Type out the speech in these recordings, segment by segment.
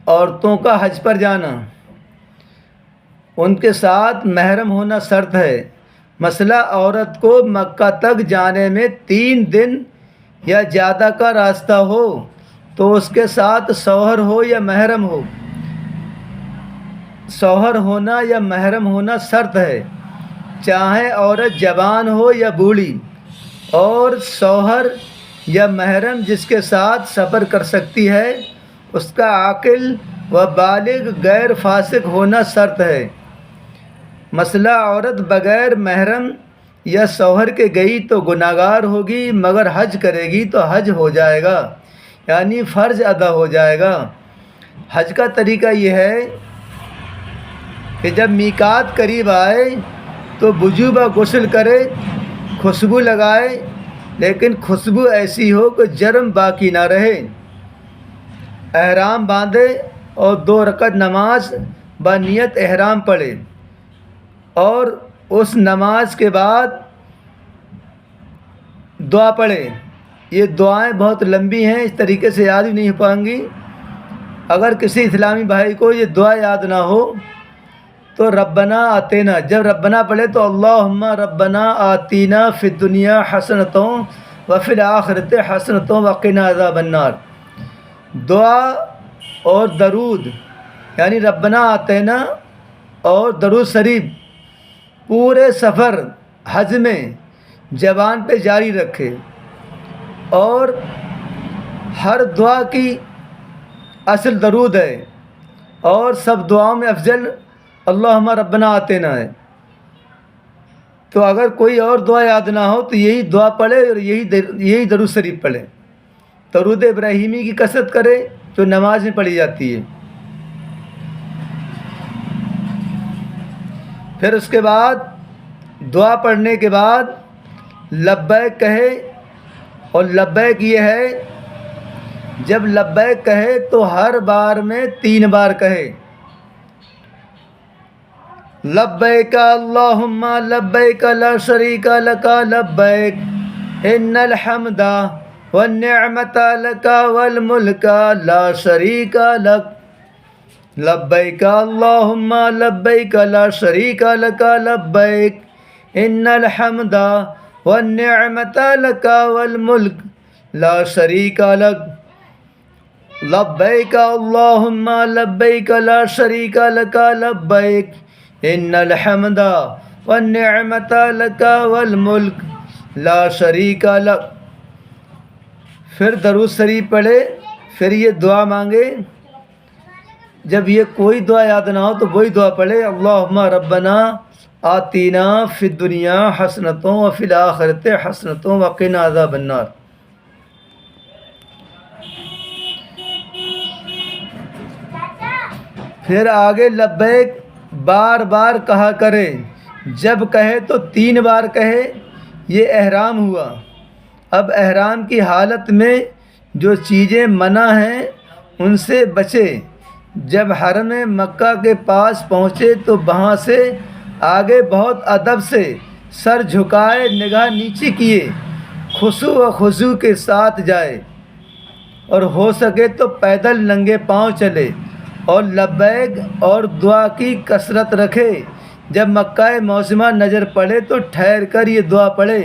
عورتوں کا حج پر جانا، ان کے ساتھ محرم ہونا شرط ہے۔ مسئلہ عورت کو مکہ تک جانے میں 3 دن یا زیادہ کا راستہ ہو تو اس کے ساتھ شوہر ہو یا محرم ہو، شوہر ہونا یا محرم ہونا شرط ہے، چاہے عورت جوان ہو یا بوڑھی، اور شوہر یا محرم جس کے ساتھ سفر کر سکتی ہے اس کا عاقل و بالغ غیر فاسق ہونا شرط ہے۔ مسئلہ عورت بغیر محرم یا شوہر کے گئی تو گناہگار ہوگی، مگر حج کرے گی تو حج ہو جائے گا، یعنی فرض ادا ہو جائے گا۔ حج کا طریقہ یہ ہے کہ جب میقات قریب آئے تو وجوباً غسل کرے، خوشبو لگائے، لیکن خوشبو ایسی ہو کہ جرم باقی نہ رہے، احرام باندھے اور 2 رکعت نماز بنیت احرام پڑھے، اور اس نماز کے بعد دعا پڑھے۔ یہ دعائیں بہت لمبی ہیں، اس طریقے سے یاد بھی نہیں ہو پائیں گی۔ اگر کسی اسلامی بھائی کو یہ دعا یاد نہ ہو تو ربنا آتینا، جب ربنا پڑھے تو اللہم ربنا آتینا فی الدنیا حسنۃ وفی الآخرۃ حسنۃ وقنا عذاب النار۔ دعا اور درود یعنی ربنا آتینا اور درود شریف پورے سفر حج میں زبان پہ جاری رکھے، اور ہر دعا کی اصل درود ہے، اور سب دعاؤں میں افضل اللہم ربنا آتینا ہے۔ تو اگر کوئی اور دعا یاد نہ ہو تو یہی دعا پڑھے اور یہی درود شریف پڑھے۔ درود ابراہیمی کی کثرت کرے جو نماز میں پڑھی جاتی ہے۔ پھر اس کے بعد دعا پڑھنے کے بعد لبیک کہے، اور لبیک یہ ہے جب لبیک کہے تو ہر بار میں 3 بار کہے، لبیک اللہم لبیک لا شریک لک لبیک ان الحمد والنعمت لک والملک لا شریک لک، لبیک اللہم لبیک لا شریک لک لبیک ان الحمد والنعمت لک والملک لا شریک لک، لبیک اللہم لبیک لا شریک لک لبیک ان الحمد والنعمت لک والملک لا شریک لک۔ پھر درود شریف پڑھے، پھر یہ دعا مانگے۔ جب یہ کوئی دعا یاد نہ ہو تو وہی دعا پڑھے، اللہم ربنا آتینا فی الدنیا حسنۃ وفی الآخرۃ حسنۃ وقنا عذاب النار۔ پھر آگے لبیک بار بار کہا کرے، جب کہے تو 3 بار کہے۔ یہ احرام ہوا۔ اب احرام کی حالت میں جو چیزیں منع ہیں ان سے بچے۔ جب حرم مکہ کے پاس پہنچے تو وہاں سے آگے بہت ادب سے سر جھکائے، نگاہ نیچی کیے، خشوع و خضوع کے ساتھ جائے، اور ہو سکے تو پیدل ننگے پاؤں چلے، اور لبیک اور دعا کی کثرت رکھے۔ جب مکہ معظمہ نظر پڑے تو ٹھہر کر یہ دعا پڑھے،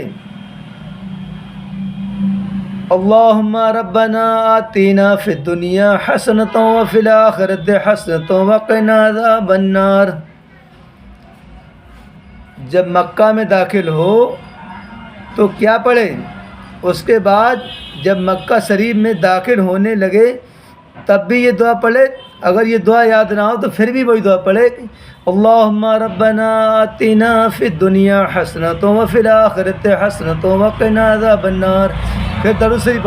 اللہم ربنا آتینا فی الدنیا حسنۃ وفی الآخرۃ حسنۃ وقنا عذاب النار۔ جب مکہ میں داخل ہو تو کیا پڑھے؟ اس کے بعد جب مکہ شریف میں داخل ہونے لگے تب بھی یہ دعا پڑھے۔ اگر یہ دعا یاد نہ ہو تو پھر بھی وہی دعا پڑھے، اللہم ربنا آتینا فی الدنیا حسنۃ وفی الآخرۃ حسنۃ وقنا عذاب النار۔ پھر درود شریف